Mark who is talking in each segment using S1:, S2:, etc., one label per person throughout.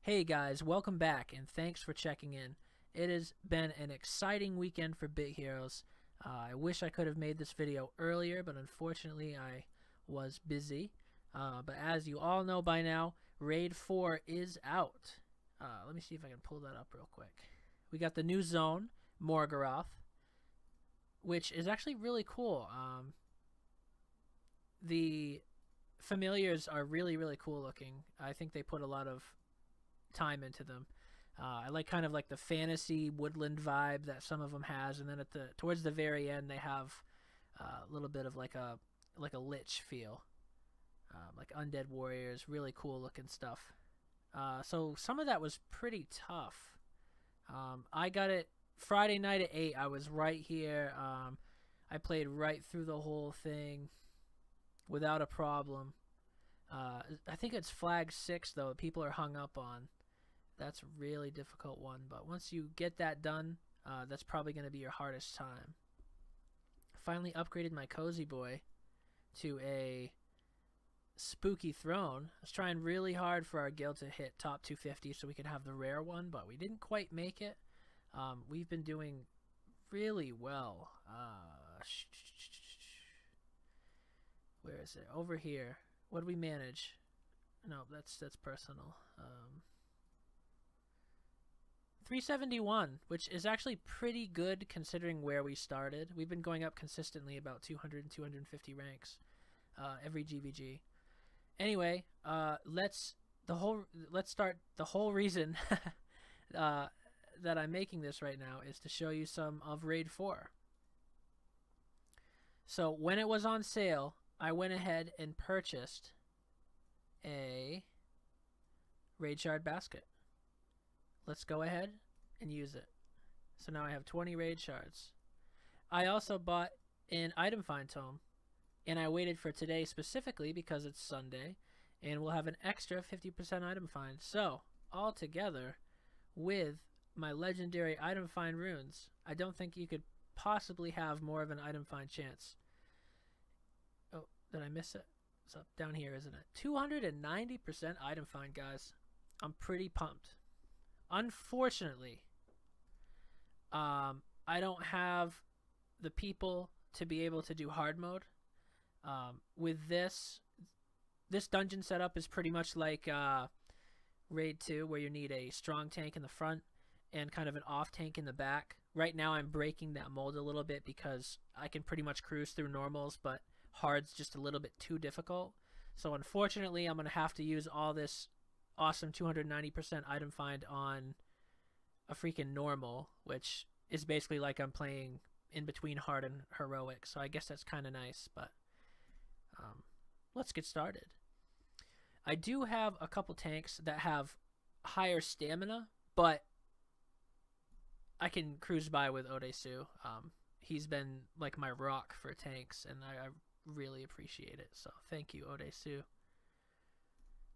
S1: Hey guys, welcome back and thanks for checking in. It has been an exciting weekend for Big Heroes. I wish I could have made this video earlier, but unfortunately I was busy. But as you all know by now, Raid 4 is out. Let me see if I can pull that up real quick. We got the new zone, Morgarath, which is actually really cool. The familiars are really cool looking. I think they put a lot of time into them. I like kind of like the fantasy woodland vibe that some of them has, and then towards the very end they have a little bit of like a lich feel, like undead warriors, really cool looking stuff. So some of that was pretty tough. I got it Friday night at 8. I was right here. I played right through the whole thing without a problem. I think it's flag 6 though. People are hung up on. That's a really difficult one, but once you get that done, that's probably going to be your hardest time. Finally upgraded my cozy boy to a spooky throne. I was trying really hard for our guild to hit top 250 so we could have the rare one, but we didn't quite make it. We've been doing really well. Where is it? Over here. What do we manage? No, that's personal. 371, which is actually pretty good considering where we started. We've been going up consistently about 200 and 250 ranks every GVG. Anyway, let's start. The whole reason that I'm making this right now is to show you some of Raid 4. So when it was on sale, I went ahead and purchased a Raid Shard basket. Let's go ahead and use it. So now I have 20 Raid Shards. I also bought an item find tome, and I waited for today specifically because it's Sunday, and we'll have an extra 50% item find. So all together with my legendary item find runes, I don't think you could possibly have more of an item find chance. Oh, did I miss it? It's up down here, isn't it? 290% item find, guys. I'm pretty pumped. Unfortunately, I don't have the people to be able to do hard mode. With this dungeon setup is pretty much like Raid 2, where you need a strong tank in the front and kind of an off tank in the back. Right now I'm breaking that mold a little bit because I can pretty much cruise through normals, but hard's just a little bit too difficult. So unfortunately I'm going to have to use all this awesome 290% item find on a freaking normal, which is basically like I'm playing in between hard and heroic. So I guess that's kind of nice, but let's get started. I do have a couple tanks that have higher stamina, but I can cruise by with Odesu. He's been like my rock for tanks, and I really appreciate it. So thank you, Odesu.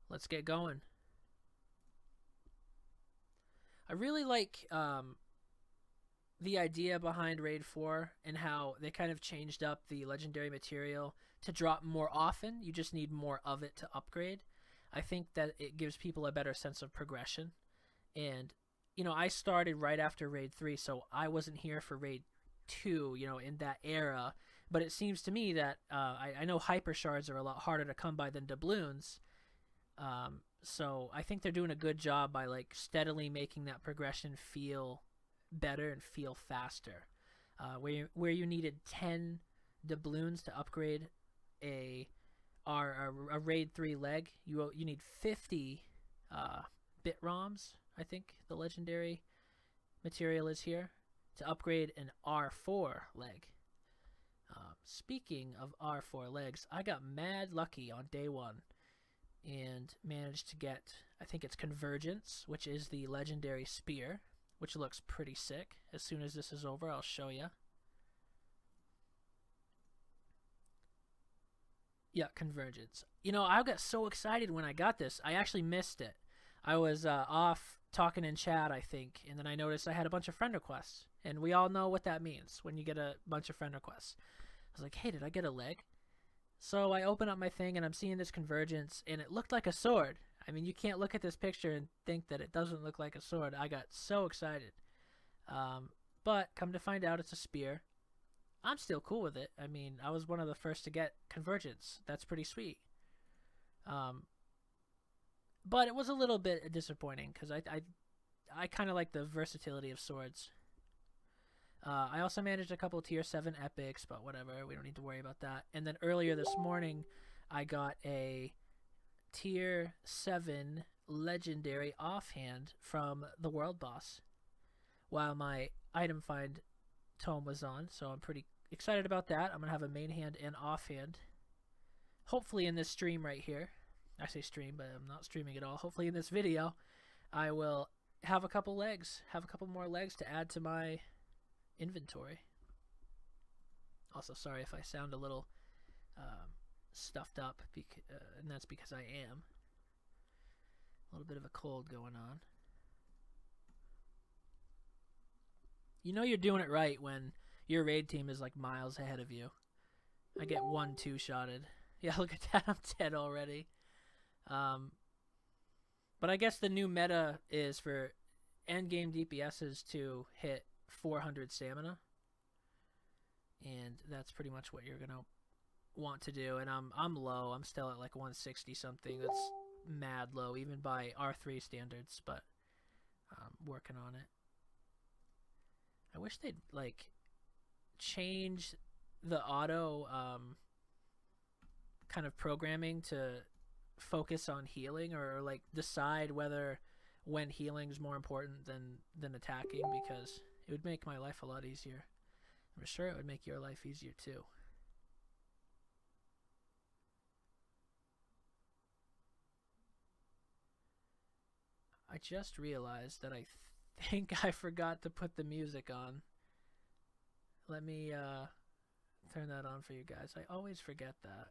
S1: Let's get going. I really like the idea behind Raid 4 and how they kind of changed up the legendary material to drop more often. You just need more of it to upgrade. I think that it gives people a better sense of progression. And, you know, I started right after Raid 3, so I wasn't here for Raid 2, you know, in that era. But it seems to me that I know hyper shards are a lot harder to come by than doubloons. So I think they're doing a good job by like steadily making that progression feel better and feel faster. Where you needed 10 doubloons to upgrade a Raid 3 leg, you need 50 bit ROMs. I think the legendary material is here to upgrade an R4 leg. Speaking of R4 legs, I got mad lucky on day 1 and managed to get, I think it's Convergence, which is the legendary spear, which looks pretty sick. As soon as this is over, I'll show you. Yeah, Convergence. You know, I got so excited when I got this. I actually missed it. I was off talking in chat, I think, and then I noticed I had a bunch of friend requests. And we all know what that means when you get a bunch of friend requests. I was like, hey, did I get a leg? So I open up my thing and I'm seeing this Convergence, and it looked like a sword. I mean, you can't look at this picture and think that it doesn't look like a sword. I got so excited. But come to find out, it's a spear. I'm still cool with it. I mean, I was one of the first to get Convergence. That's pretty sweet. But it was a little bit disappointing because I kind of like the versatility of swords. I also managed a couple tier 7 epics, but whatever, we don't need to worry about that. And then earlier this morning, I got a tier 7 legendary offhand from the world boss while my item find tome was on, so I'm pretty excited about that. I'm going to have a main hand and offhand. Hopefully in this stream right here, I say stream, but I'm not streaming at all. Hopefully in this video, I will have a couple more legs to add to my inventory. Also, sorry if I sound a little stuffed up, and that's because I am. A little bit of a cold going on. You know you're doing it right when your raid team is like miles ahead of you. I get 1 2-shotted. Yeah, look at that, I'm dead already. But I guess the new meta is for endgame DPSs to hit 400 stamina. And that's pretty much what you're going to want to do. And I'm low. I'm still at like 160 something. That's mad low, even by R3 standards, but I'm working on it. I wish they'd like change the auto kind of programming to focus on healing, or like decide whether when healing is more important than attacking, because it would make my life a lot easier. I'm sure it would make your life easier too. I just realized that I think I forgot to put the music on. Let me turn that on for you guys. I always forget that.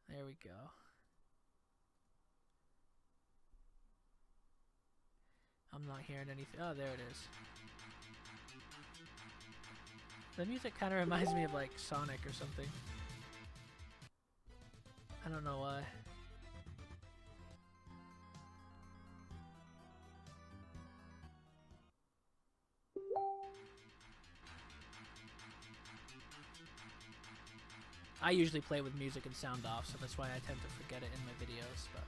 S1: There we go. I'm not hearing anything. Oh, there it is. The music kind of reminds me of like Sonic or something. I don't know why. I usually play with music and sound off, so that's why I tend to forget it in my videos, but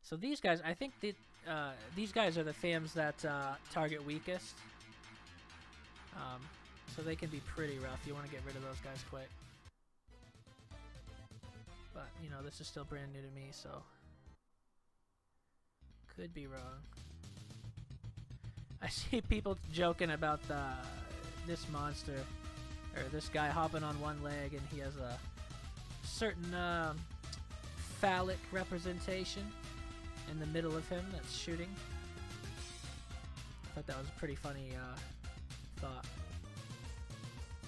S1: so these guys, I think these guys are the FAMs that target weakest. So they can be pretty rough. You want to get rid of those guys quick. But, you know, this is still brand new to me, so could be wrong. I see people joking about this monster, or this guy hopping on one leg, and he has a certain phallic representation in the middle of him that's shooting. I thought that was a pretty funny thought.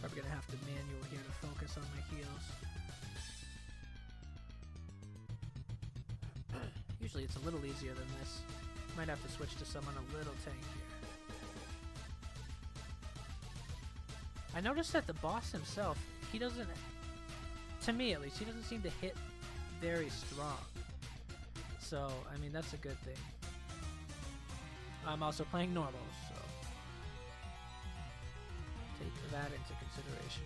S1: Probably gonna have to manual here to focus on my heals. Usually it's a little easier than this. Might have to switch to someone a little tankier. I noticed that the boss himself, he doesn't, to me at least, he doesn't seem to hit very strong. So, I mean, that's a good thing. I'm also playing normals, so take that into consideration.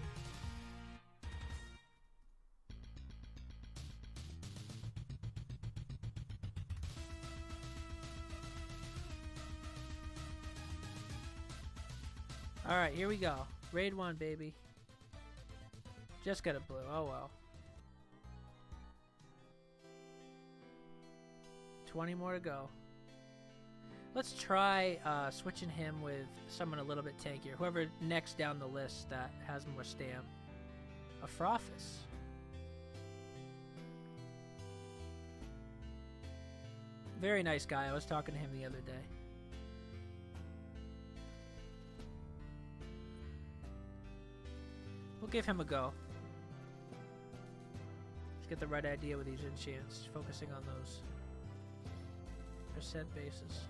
S1: Alright, here we go. Raid 1, baby. Just got a blue. Oh well. 20 more to go. Let's try switching him with someone a little bit tankier. Whoever next down the list that has more stamp. A Frothis. Very nice guy. I was talking to him the other day. We'll give him a go. Let's get the right idea with these enchants. Focusing on those percent bases.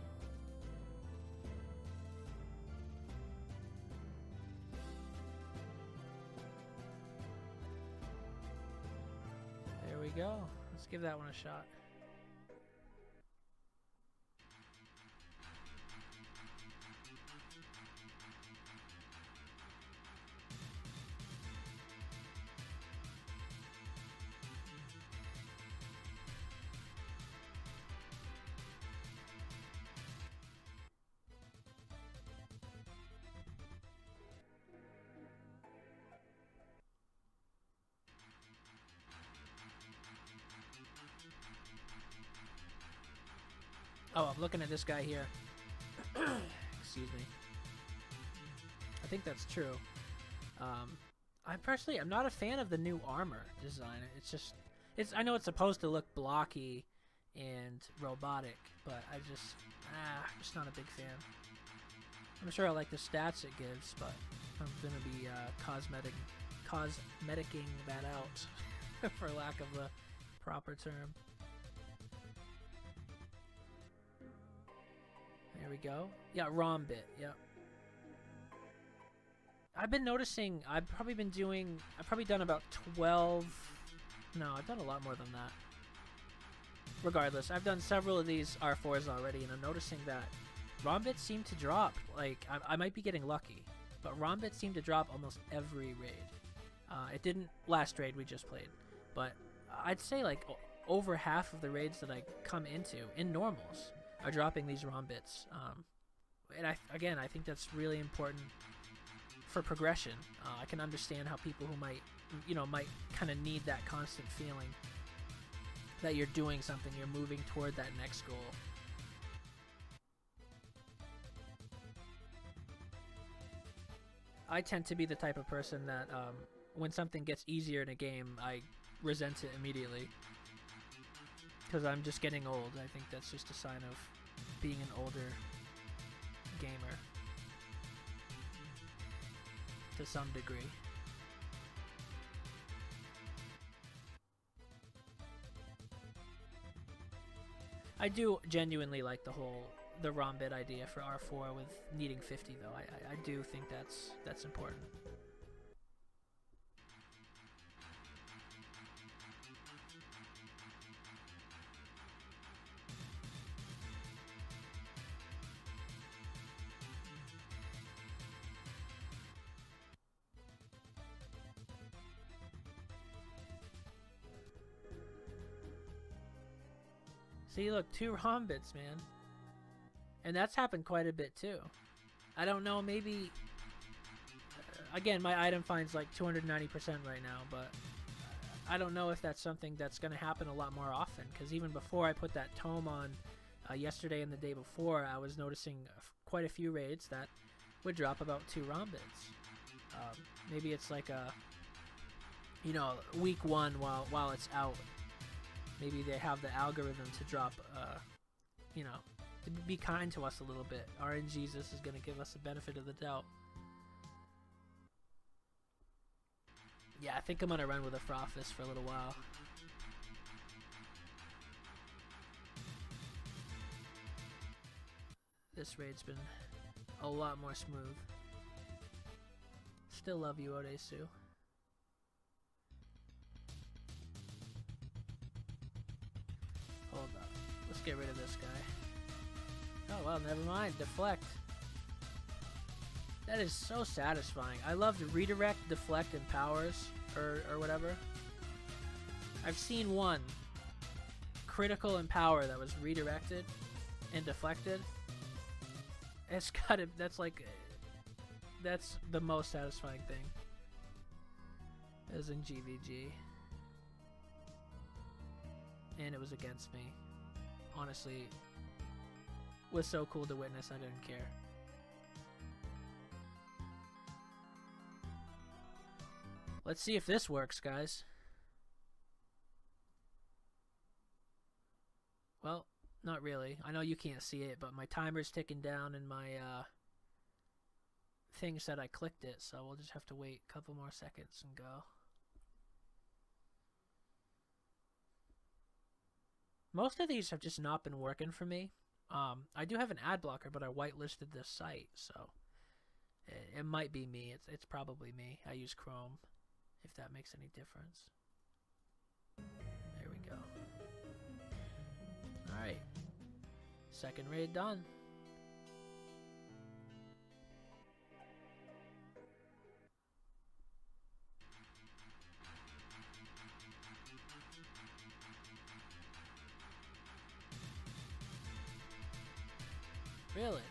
S1: go. Let's give that one a shot. Oh, I'm looking at this guy here. Excuse me. I think that's true. I'm not a fan of the new armor design. I know it's supposed to look blocky and robotic, but I'm just not a big fan. I'm sure I like the stats it gives, but I'm gonna be cosmeticing that out, for lack of a proper term. There we go. Yeah, ROM bit. Yep. I've been noticing. I've probably done about 12. No, I've done a lot more than that. Regardless, I've done several of these R4s already, and I'm noticing that ROM bits seem to drop. Like, I might be getting lucky, but ROM bits seem to drop almost every raid. It didn't last raid we just played, but I'd say like over half of the raids that I come into in normals are dropping these ROM bits. And I think that's really important for progression. I can understand how people who might kind of need that constant feeling that you're doing something, you're moving toward that next goal. I tend to be the type of person that when something gets easier in a game, I resent it immediately. Because I'm just getting old. I think that's just a sign of being an older gamer. To some degree. I do genuinely like the ROM bit idea for R4 with needing 50 though. I do think that's important. See, look, 2 ROM bits, man. And that's happened quite a bit, too. I don't know, maybe... again, my item find's like 290% right now, but... I don't know if that's something that's going to happen a lot more often, because even before I put that tome on yesterday and the day before, I was noticing quite a few raids that would drop about 2 ROM bits. Maybe it's like a... week 1 while it's out. Maybe they have the algorithm to drop, to be kind to us a little bit. RNGesus is going to give us the benefit of the doubt. Yeah, I think I'm going to run with a Frothis for a little while. This raid's been a lot more smooth. Still love you, Odesu. Hold up. Let's get rid of this guy. Oh, well, never mind. Deflect. That is so satisfying. I love to redirect, deflect, and powers, or whatever. I've seen one critical and power that was redirected and deflected. It's got it. That's the most satisfying thing. As in GVG. And it was against me. Honestly, was so cool to witness, I didn't care. Let's see if this works, guys. Well, not really. I know you can't see it, but my timer's ticking down and my thing said I clicked it, so we'll just have to wait a couple more seconds and go. Most of these have just not been working for me. I do have an ad blocker, but I whitelisted this site, so it might be me. It's probably me. I use Chrome, if that makes any difference. There we go. Alright. Second raid done. Really?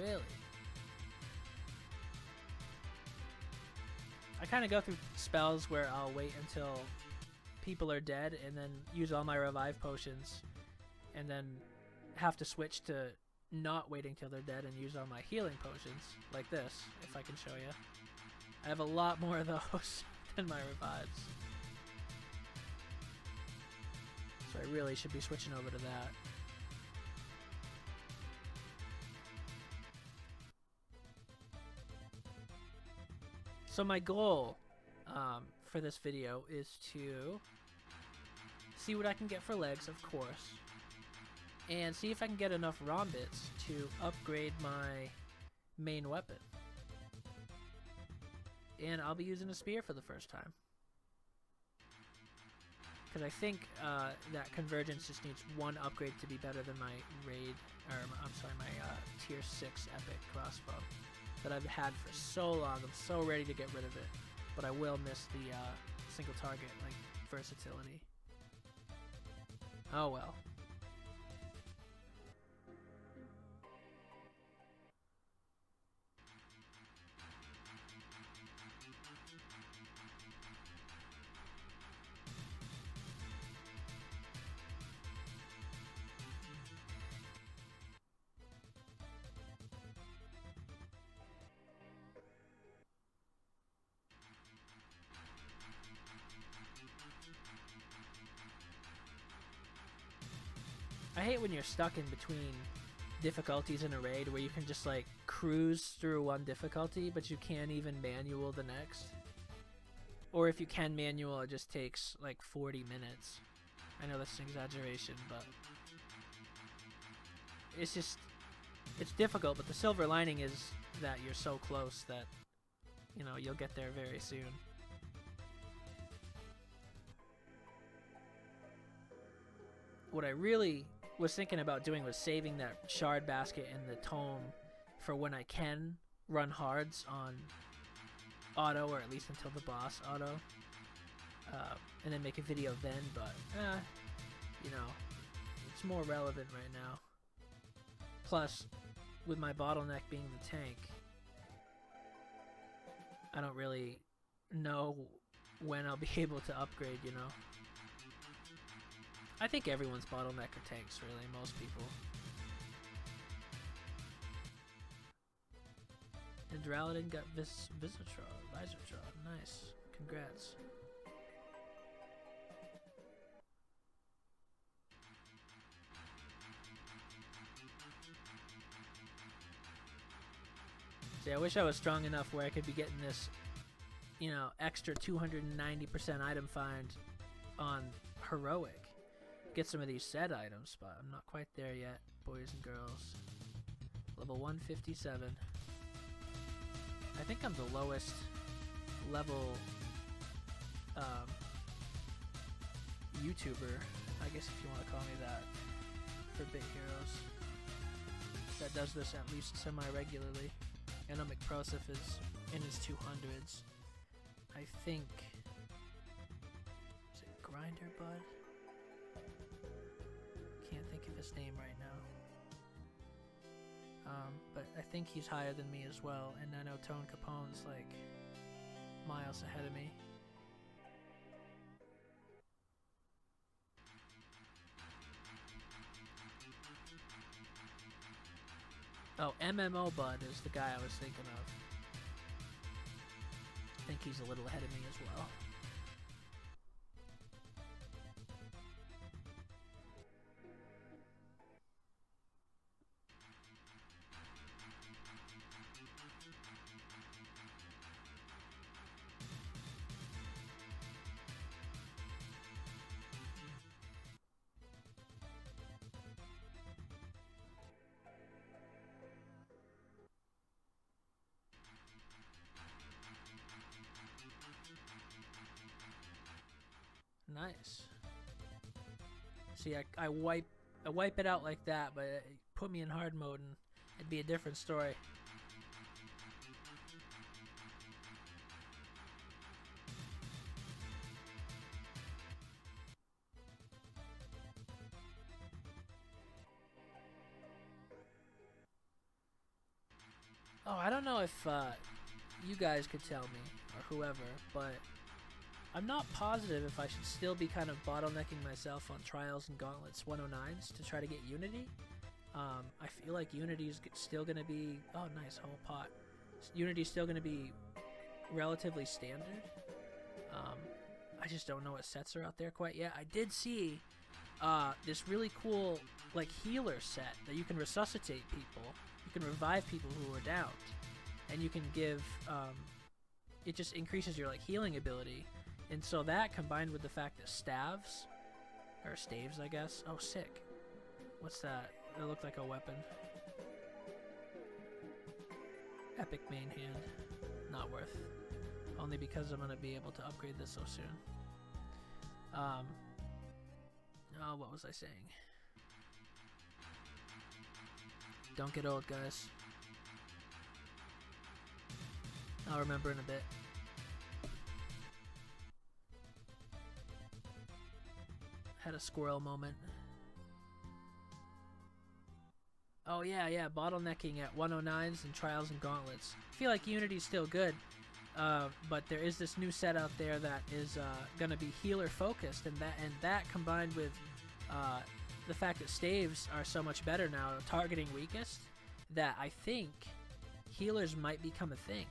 S1: Really? I kind of go through spells where I'll wait until people are dead and then use all my revive potions and then have to switch to not waiting till they're dead and use all my healing potions, like this, if I can show you. I have a lot more of those than my revives. So I really should be switching over to that. So my goal for this video is to see what I can get for legs, of course, and see if I can get enough ROM bits to upgrade my main weapon. And I'll be using a spear for the first time. Because I think that Convergence just needs one upgrade to be better than my raid, or I'm sorry, my tier 6 epic crossbow that I've had for so long. I'm so ready to get rid of it, but I will miss the single target like versatility. Oh well. I hate when you're stuck in between difficulties in a raid where you can just like cruise through one difficulty but you can't even manual the next. Or if you can manual, it just takes like 40 minutes. I know that's an exaggeration, but it's just, it's difficult, but the silver lining is that you're so close that, you know, you'll get there very soon. What I really was thinking about doing was saving that shard basket and the tome for when I can run hards on auto, or at least until the boss auto, and then make a video then, but you know, it's more relevant right now. Plus, with my bottleneck being the tank, I don't really know when I'll be able to upgrade, you know. I think everyone's bottleneck are tanks, really, most people. And Draladin got Visitron, nice. Congrats. See, I wish I was strong enough where I could be getting this, you know, extra 290% item find on Heroic. Get some of these set items, but I'm not quite there yet, boys and girls. Level 157. I think I'm the lowest level YouTuber, I guess if you want to call me that, for Bit Heroes. That does this at least semi-regularly. I know McProseph is in his 200s. I think... Is it Grinder Bud? Can't think of his name right now. But I think he's higher than me as well, and I know Tone Capone's like miles ahead of me. Oh, MMO Bud is the guy I was thinking of. I think he's a little ahead of me as well. Nice. See, I wipe it out like that, but put me in hard mode and it'd be a different story. Oh, I don't know if you guys could tell me, or whoever, but I'm not positive if I should still be kind of bottlenecking myself on Trials and Gauntlets 109s to try to get Unity. I feel like Unity's still going to be... Oh, nice, whole pot. Unity's still going to be relatively standard. I just don't know what sets are out there quite yet. I did see this really cool like healer set that you can resuscitate people. You can revive people who are downed. And you can give... it just increases your like healing ability. And so that combined with the fact that staves, or staves I guess. Oh, sick. What's that? It looked like a weapon. Epic main hand. Not worth. Only because I'm going to be able to upgrade this so soon. Oh, what was I saying? Don't get old, guys. I'll remember in a bit. Had a squirrel moment. Oh yeah, bottlenecking at 109s and Trials and Gauntlets. I feel like Unity's still good, but there is this new set out there that is gonna be healer focused, and that combined with the fact that staves are so much better now, targeting weakest, that I think healers might become a thing,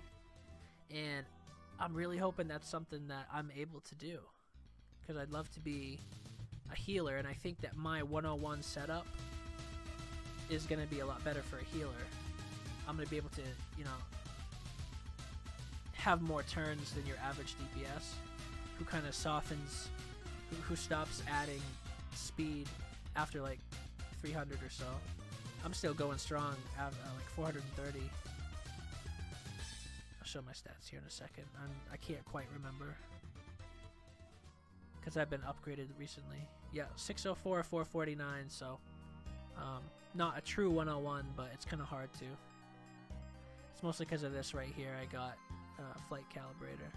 S1: and I'm really hoping that's something that I'm able to do, because I'd love to be a healer, and I think that my 101 setup is going to be a lot better for a healer. I'm going to be able to, you know, have more turns than your average DPS, who kind of softens, who stops adding speed after like 300 or so. I'm still going strong at like 430. I'll show my stats here in a second. I can't quite remember, because I've been upgraded recently. Yeah, 604, 449, so not a true 101, but it's kind of hard to. It's mostly because of this right here. I got Flight Calibrator.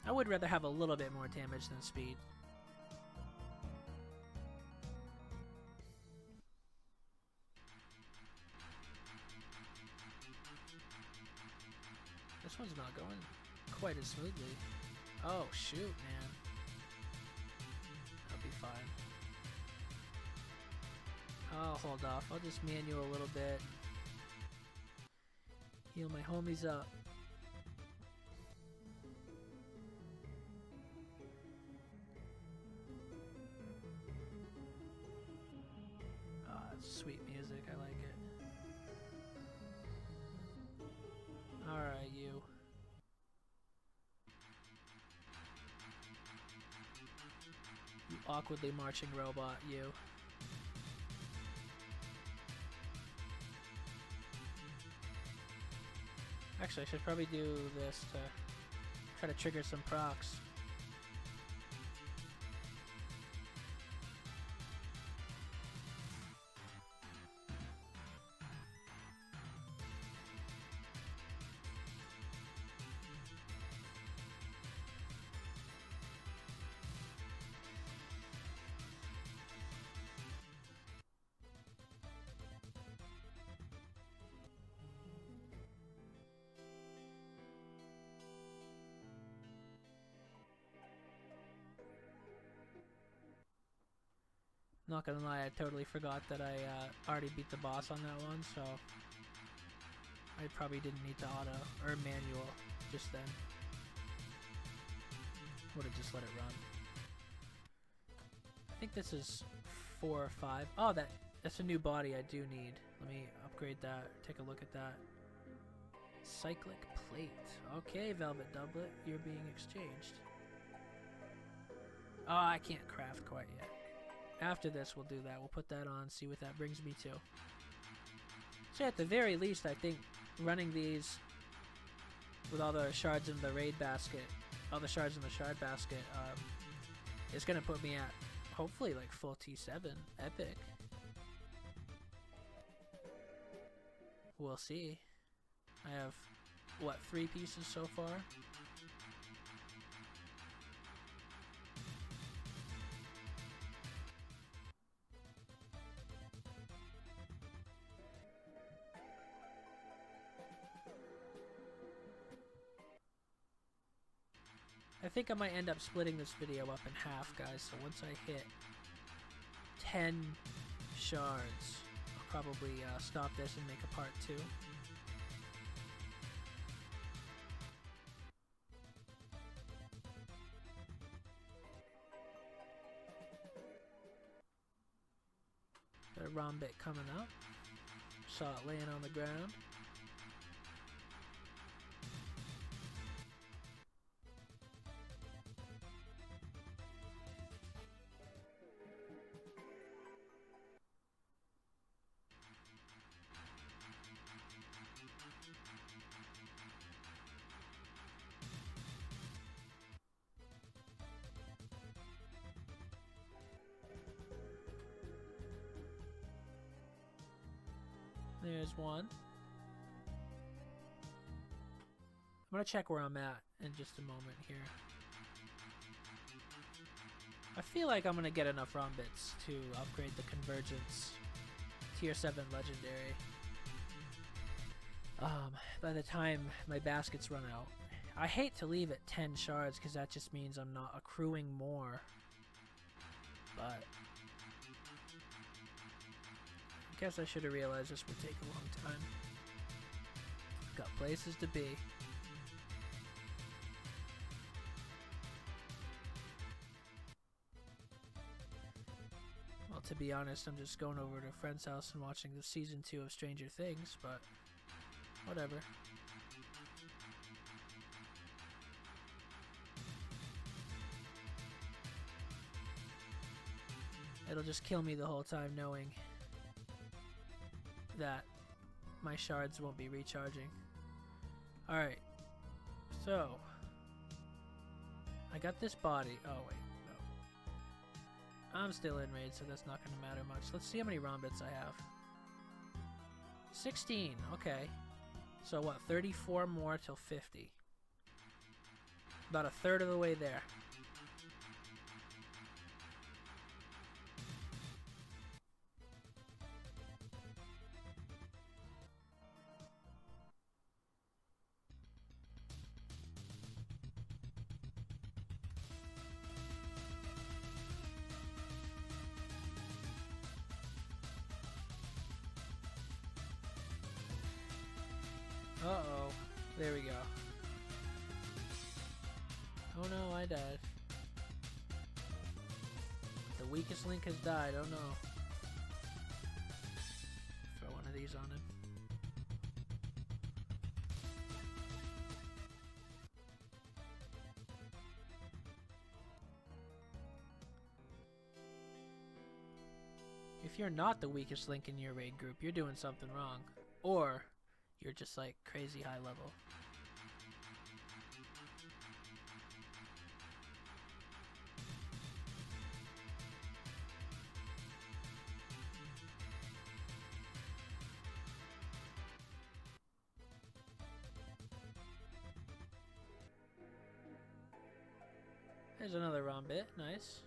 S1: I would rather have a little bit more damage than speed. This one's not going quite as smoothly. Oh, shoot, man. That'll be fine. I'll hold off. I'll just manual a little bit. Heal my homies up. Oh, that's sweet music. I like it. Alright, you. You awkwardly marching robot, you. Actually, I should probably do this to try to trigger some procs. Not gonna lie, I totally forgot that I already beat the boss on that one, so I probably didn't need to auto or manual just then. Would have just let it run. I think this is 4 or 5. Oh, that's a new body I do need. Let me upgrade that. Take a look at that. Cyclic plate. Okay, Velvet Doublet, you're being exchanged. Oh, I can't craft quite yet. After this, we'll do that. We'll put that on, see what that brings me to. So at the very least, I think running these with all the shards in the raid basket, all the shards in the shard basket, is going to put me at hopefully like full T7 epic. We'll see. I have, what, 3 pieces so far? I think I might end up splitting this video up in half, guys, so once I hit 10 shards, I'll probably stop this and make a part 2. Got a Rombit coming up. Saw it laying on the ground. There's one. I'm gonna check where I'm at in just a moment here. I feel like I'm gonna get enough Rombits to upgrade the Convergence Tier 7 Legendary. By the time my baskets run out. I hate to leave at 10 shards because that just means I'm not accruing more. But I guess I should have realized this would take a long time. Got places to be. Well, to be honest, I'm just going over to a friend's house and watching the season 2 of Stranger Things, but whatever. It'll just kill me the whole time knowing that my shards won't be recharging. Alright, so I got this body. Oh wait, no. I'm still in raid, so that's not going to matter much. Let's see how many Rombits I have. 16, okay. So what, 34 more till 50. About a third of the way there. Uh-oh. There we go. Oh no, I died. The weakest link has died, oh no. Throw one of these on him. If you're not the weakest link in your raid group, you're doing something wrong. Or you're just like crazy high level. There's another Rombit, nice.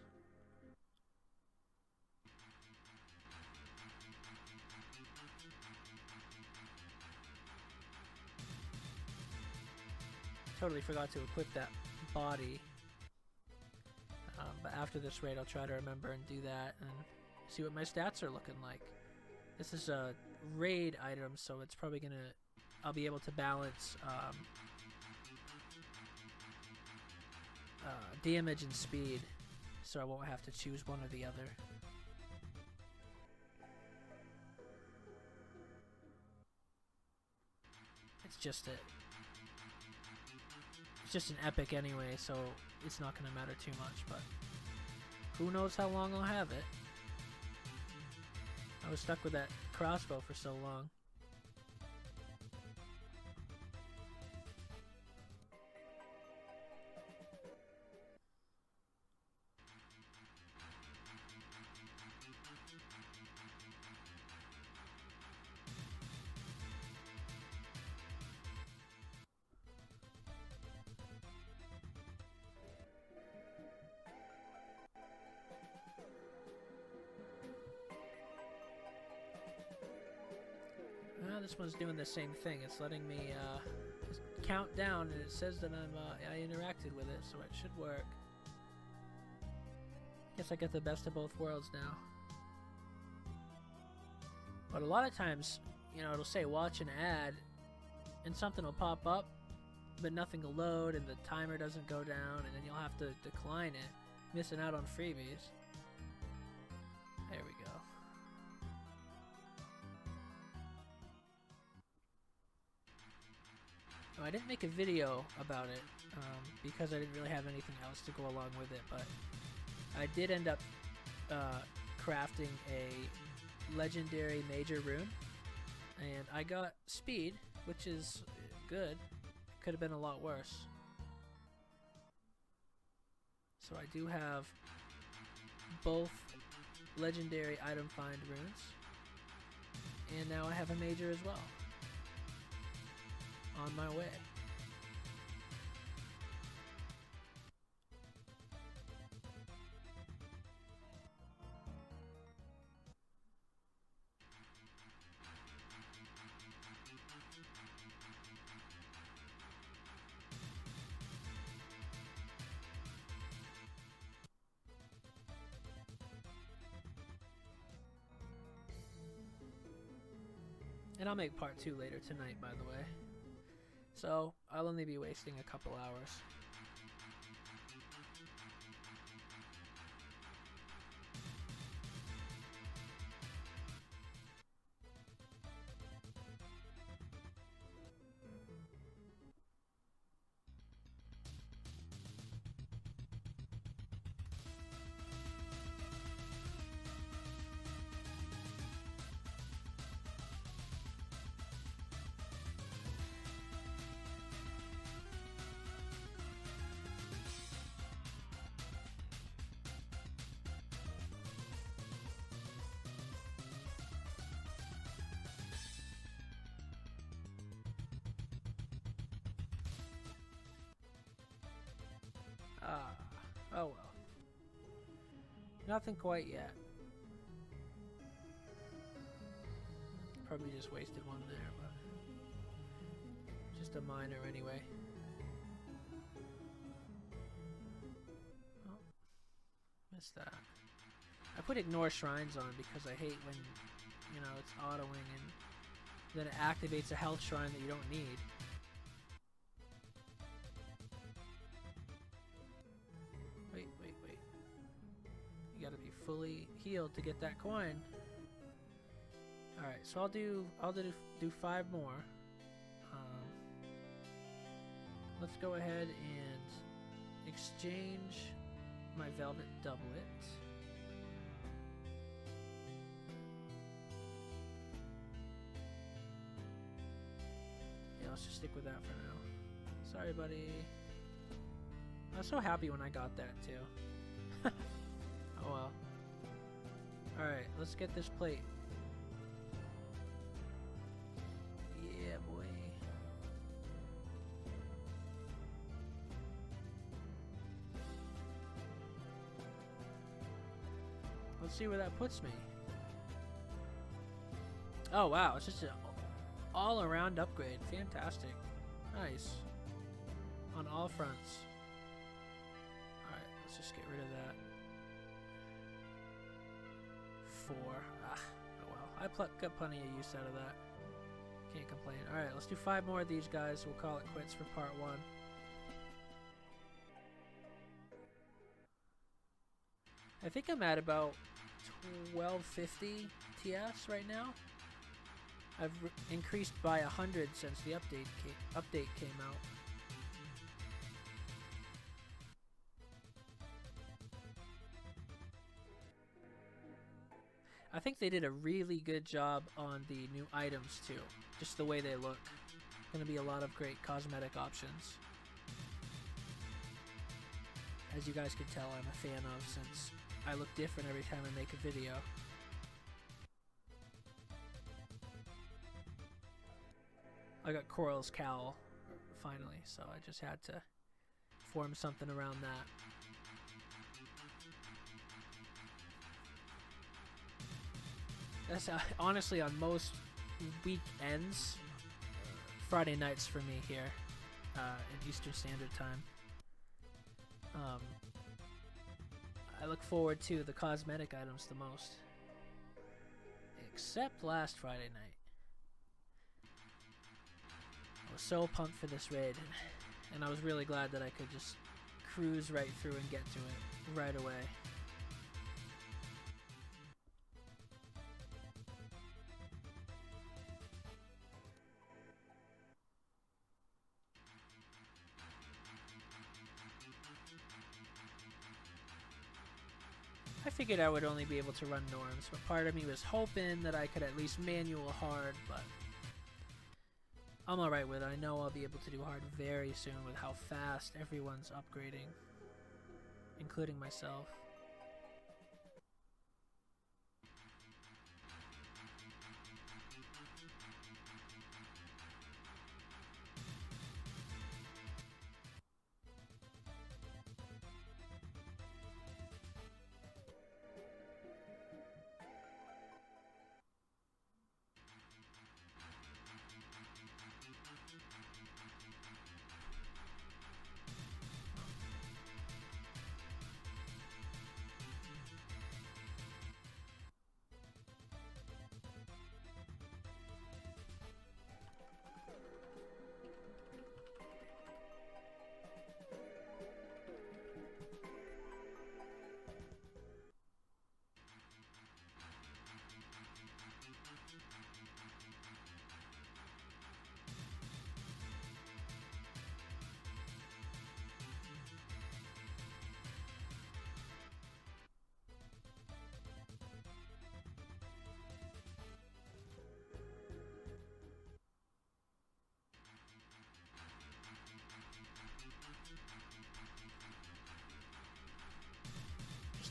S1: Totally forgot to equip that body. But after this raid, I'll try to remember and do that and see what my stats are looking like. This is a raid item, so it's probably gonna... I'll be able to balance damage and speed, so I won't have to choose one or the other. It's just an epic anyway, so it's not going to matter too much, but who knows how long I'll have it. I was stuck with that crossbow for so long. this one's doing the same thing. It's letting me just count down, and it says that I interacted with it, so it should work. Guess I get the best of both worlds now. But a lot of times, you know, it'll say watch an ad, and something will pop up, but nothing will load, and the timer doesn't go down, and then you'll have to decline it, missing out on freebies. There we go. Oh, I didn't make a video about it because I didn't really have anything else to go along with it, but I did end up crafting a legendary major rune, and I got speed, which is good. Could have been a lot worse. So I do have both legendary item find runes, and now I have a major as well. On my way. And I'll make part 2 later tonight, by the way. So, I'll only be wasting a couple hours. Oh well. Nothing quite yet. Probably just wasted one there, but just a minor anyway. Oh, missed that. I put ignore shrines on because I hate when, you know, it's autoing and then it activates a health shrine that you don't need. Wait. You gotta be fully healed to get that coin. Alright, so I'll do 5 more. Let's go ahead and exchange my velvet doublet. Yeah, let's just stick with that for now. Sorry, buddy. I was so happy when I got that too. Oh well. Alright, let's get this plate. Yeah, boy. Let's see where that puts me. Oh wow, it's just an all-around upgrade. Fantastic. Nice. On all fronts. Alright, let's just get rid of that. 4. Ah, oh well. I got plenty of use out of that. Can't complain. Alright, let's do 5 more of these guys. We'll call it quits for part 1. I think I'm at about 1250 TS right now. I've increased by 100 since the update came out. I think they did a really good job on the new items too. Just the way they look. Gonna be a lot of great cosmetic options. As you guys can tell, I'm a fan of, since I look different every time I make a video. I got Coral's cowl, finally, so I just had to form something around that. That's honestly, on most weekends, Friday nights for me here in Eastern Standard Time. I look forward to the cosmetic items the most. Except last Friday night. I was so pumped for this raid, and I was really glad that I could just cruise right through and get to it right away. I figured I would only be able to run norms, but part of me was hoping that I could at least manual hard, but I'm alright with it. I know I'll be able to do hard very soon with how fast everyone's upgrading, including myself.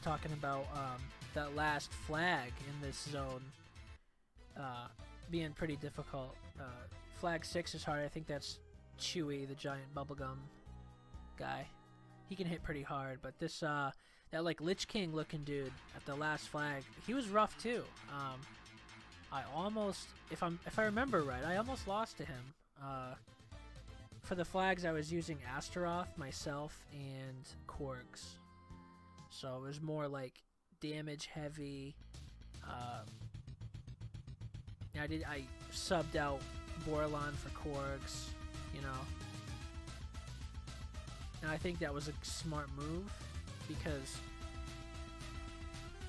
S1: Talking about that last flag in this zone being pretty difficult. Flag 6 is hard. I think that's Chewy, the giant bubblegum guy. He can hit pretty hard, but this that like Lich King looking dude at the last flag, he was rough too. I almost, if I remember right, I almost lost to him. For the flags, I was using Astaroth myself and Korgs. So it was more like damage heavy. I subbed out Borlon for Korgs, you know. And I think that was a smart move because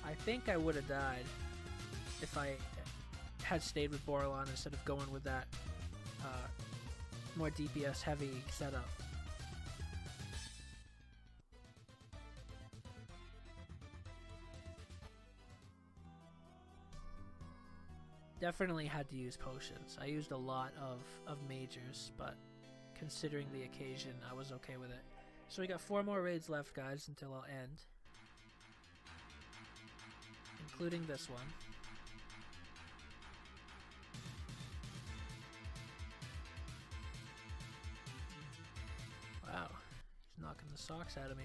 S1: I think I would have died if I had stayed with Borlon instead of going with that more DPS heavy setup. Definitely had to use potions. I used a lot of majors, but considering the occasion, I was okay with it. So we got 4 more raids left, guys, until I'll end. Including this one. Wow. He's knocking the socks out of me.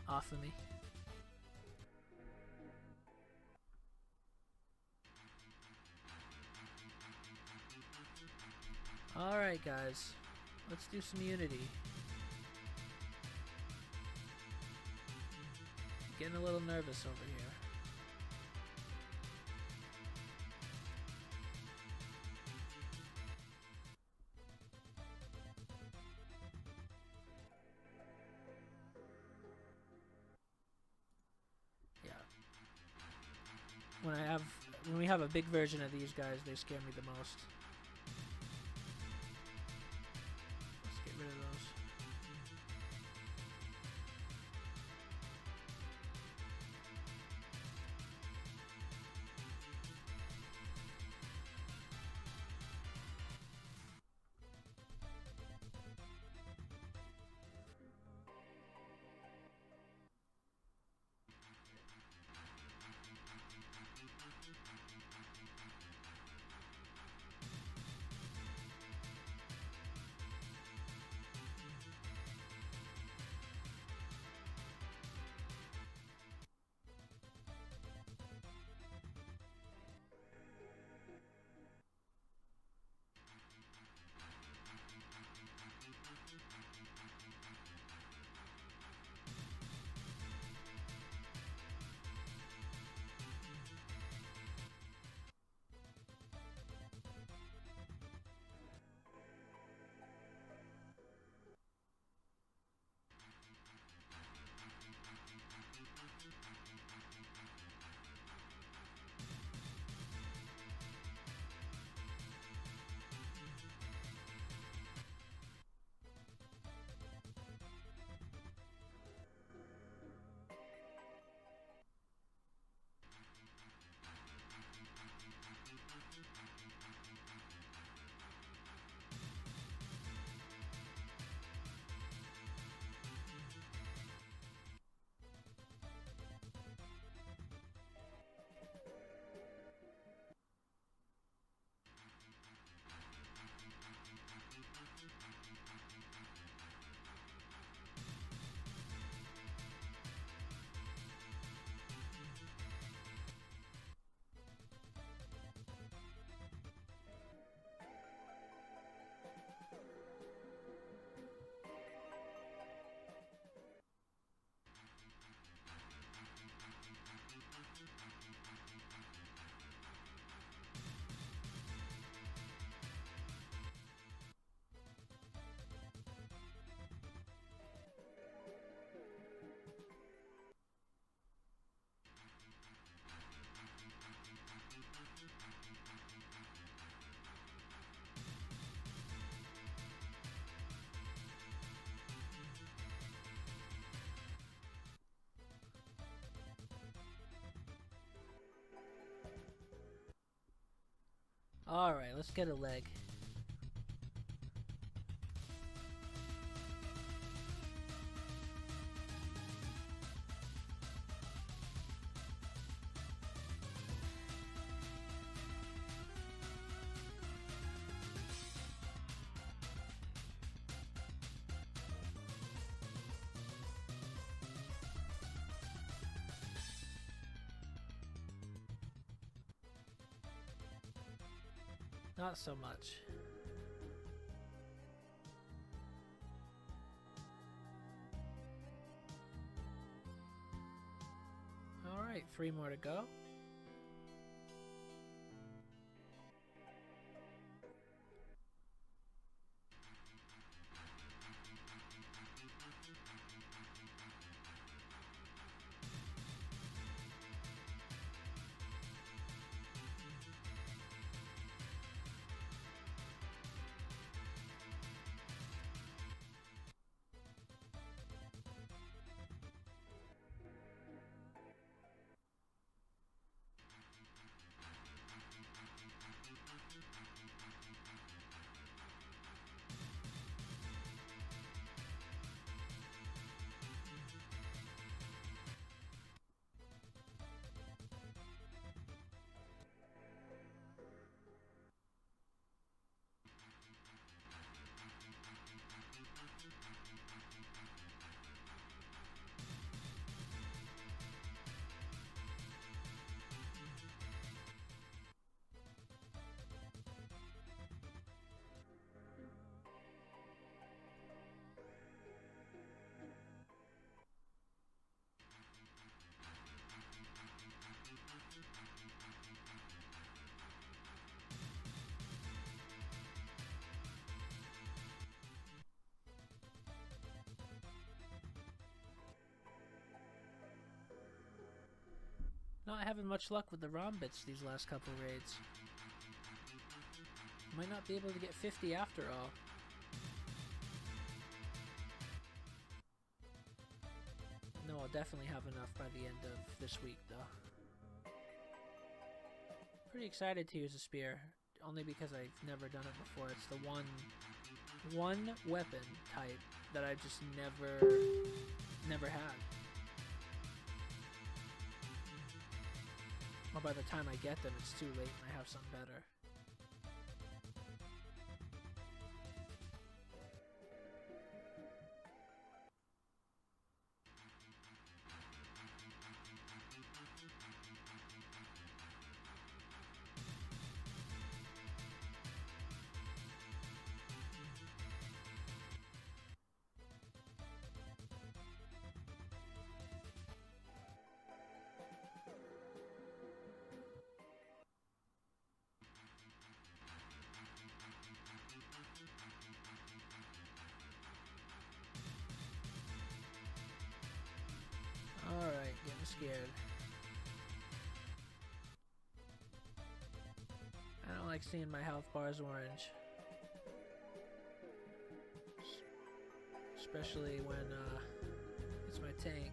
S1: Off of me. Alright guys, let's do some Unity. Getting a little nervous over here. Yeah. When we have a big version of these guys, they scare me the most. Rid of those. Alright, let's get a leg. Not so much. Alright, 3 more to go. Not having much luck with the ROM bits these last couple raids. Might not be able to get 50 after all. No, I'll definitely have enough by the end of this week though. Pretty excited to use a spear, only because I've never done it before. It's the one weapon type that I just never had. Or by the time I get them, it's too late and I have something better. Alright, getting scared. I don't like seeing my health bars orange. Especially when it's my tank.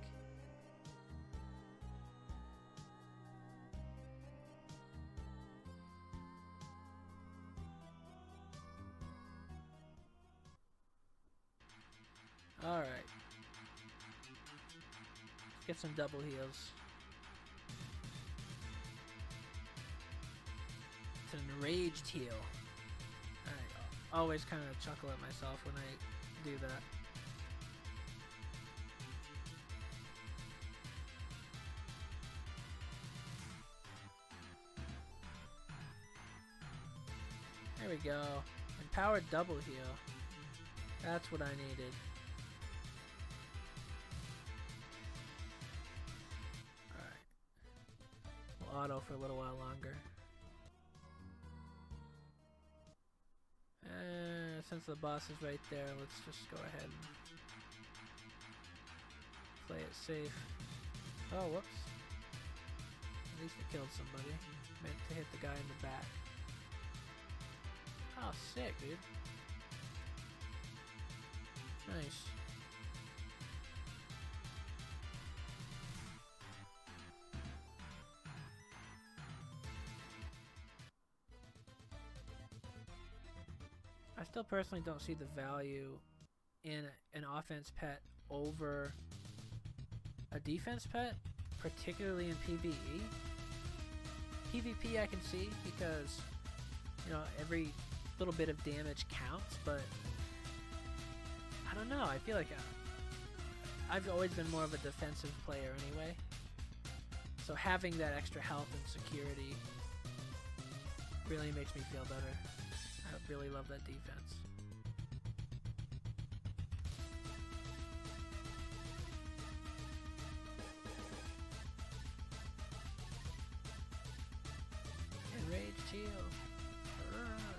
S1: Alright. Get some double heals. It's an enraged heal. I always kind of chuckle at myself when I do that. There we go. Empowered double heal. That's what I needed. Auto for a little while longer. Since the boss is right there, let's just go ahead and play it safe. Oh, whoops. At least it killed somebody. Meant to hit the guy in the back. Oh, sick, dude. Nice. I still personally don't see the value in an offense pet over a defense pet, particularly in PvE. PvP I can see because, you know, every little bit of damage counts, but I don't know. I feel like I've always been more of a defensive player anyway. So having that extra health and security really makes me feel better. I really love that defense. Enraged heal. I'm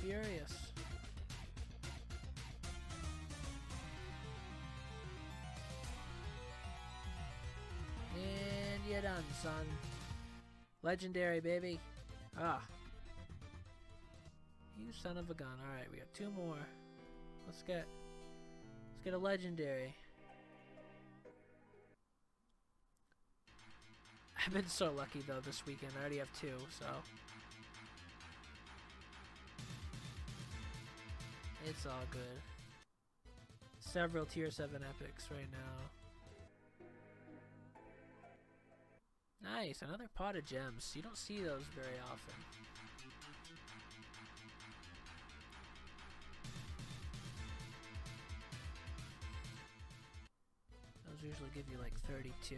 S1: furious. And you're done, son. Legendary, baby. Ah. You son of a gun. Alright, we got 2 more. Let's get a legendary. I've been so lucky though this weekend. I already have 2, so it's all good. Several tier 7 epics right now. Nice, another pot of gems. You don't see those very often. Those usually give you like 32.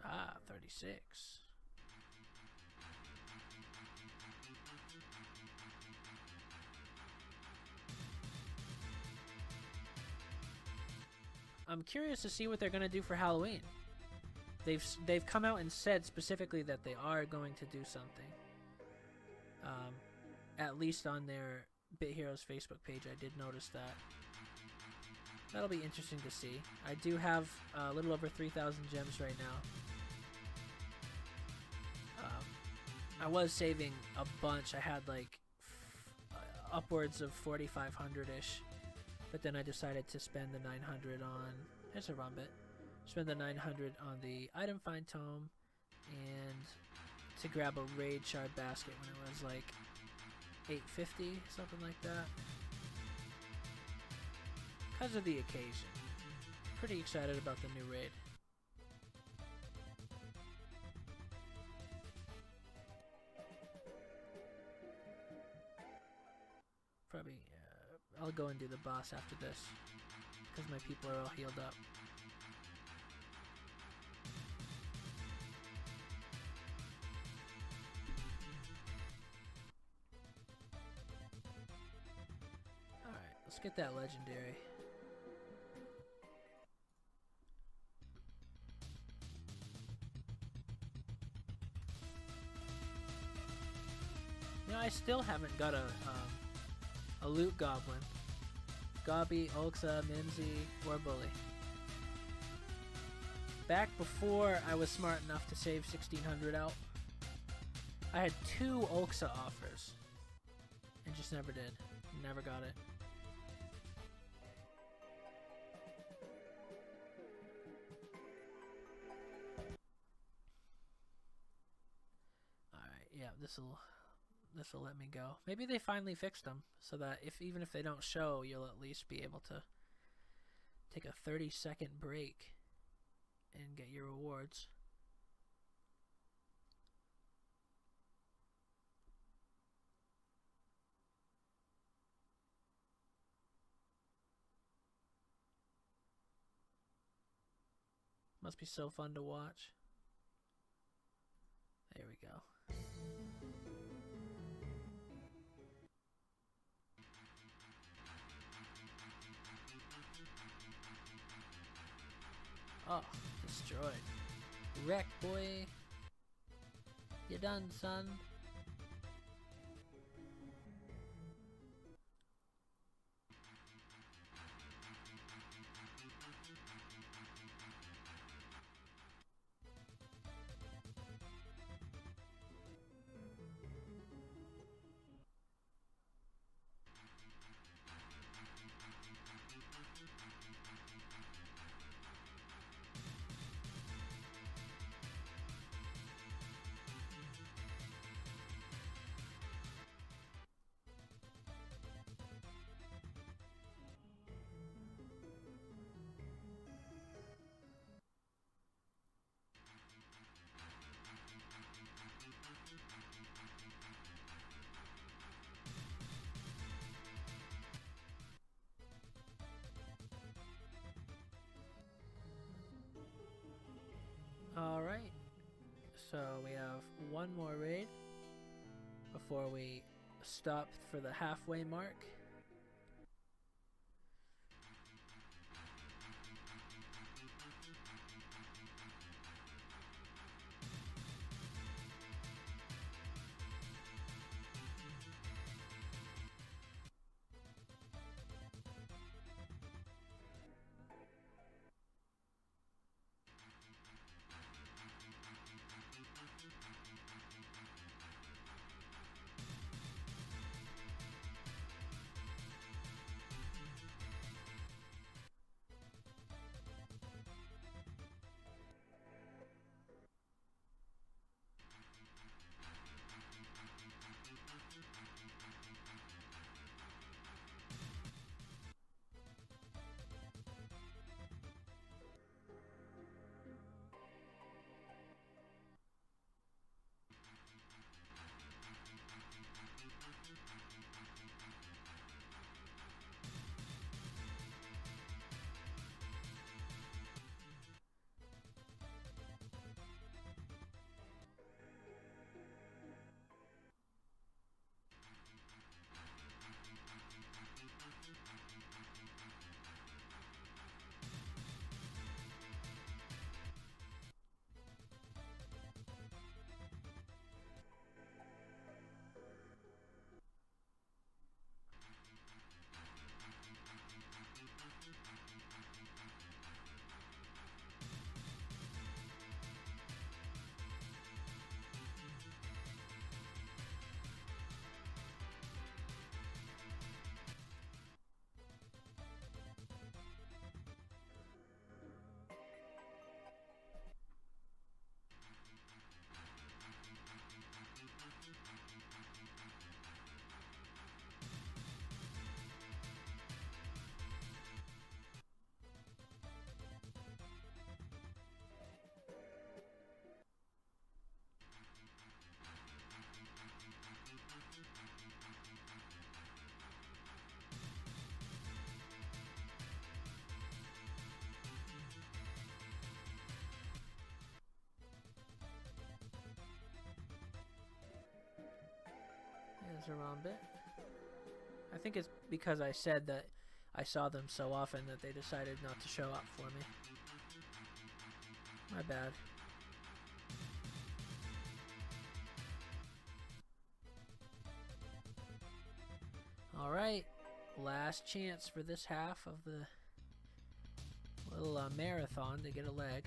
S1: Ah, 36. I'm curious to see what they're gonna do for Halloween. They've come out and said specifically that they are going to do something. At least on their Bit Heroes Facebook page, I did notice that. That'll be interesting to see. I do have a little over 3,000 gems right now. I was saving a bunch. I had like upwards of 4,500-ish. But then I decided to spend the 900 on... There's a Rombit. Spend the 900 on the item find tome. And to grab a raid shard basket when it was like 850, something like that. Because of the occasion. Pretty excited about the new raid. Probably, I'll go and do the boss after this. Because my people are all healed up. Alright, let's get that legendary. You know, I still haven't got a loot goblin. Gobby, Oxa, Mimsy, or Bully. Back before I was smart enough to save 1,600 out, I had 2 Oxa offers. And just never did. Never got it. Alright, yeah, this'll let me go. Maybe they finally fixed them so that even if they don't show, you'll at least be able to take a 30-second break and get your rewards. Must be so fun to watch. There we go. Oh, destroyed. Wreck, boy. You done, son. So we have one more raid before we stop for the halfway mark. There's a wrong bit. I think it's because I said that I saw them so often that they decided not to show up for me. My bad. Alright, last chance for this half of the little marathon to get a leg.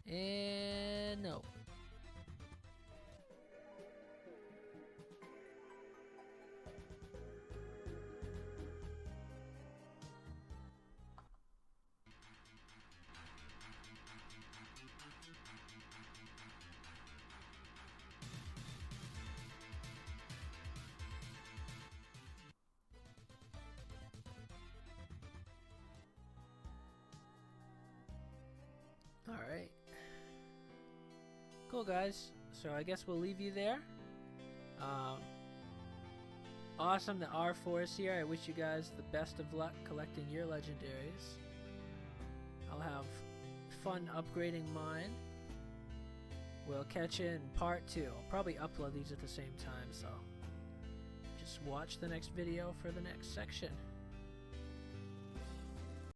S1: And no. All right. Cool, guys. So I guess we'll leave you there. Awesome that R4 is here. I wish you guys the best of luck collecting your legendaries. I'll have fun upgrading mine. We'll catch you in part 2. I'll probably upload these at the same time, so just watch the next video for the next section.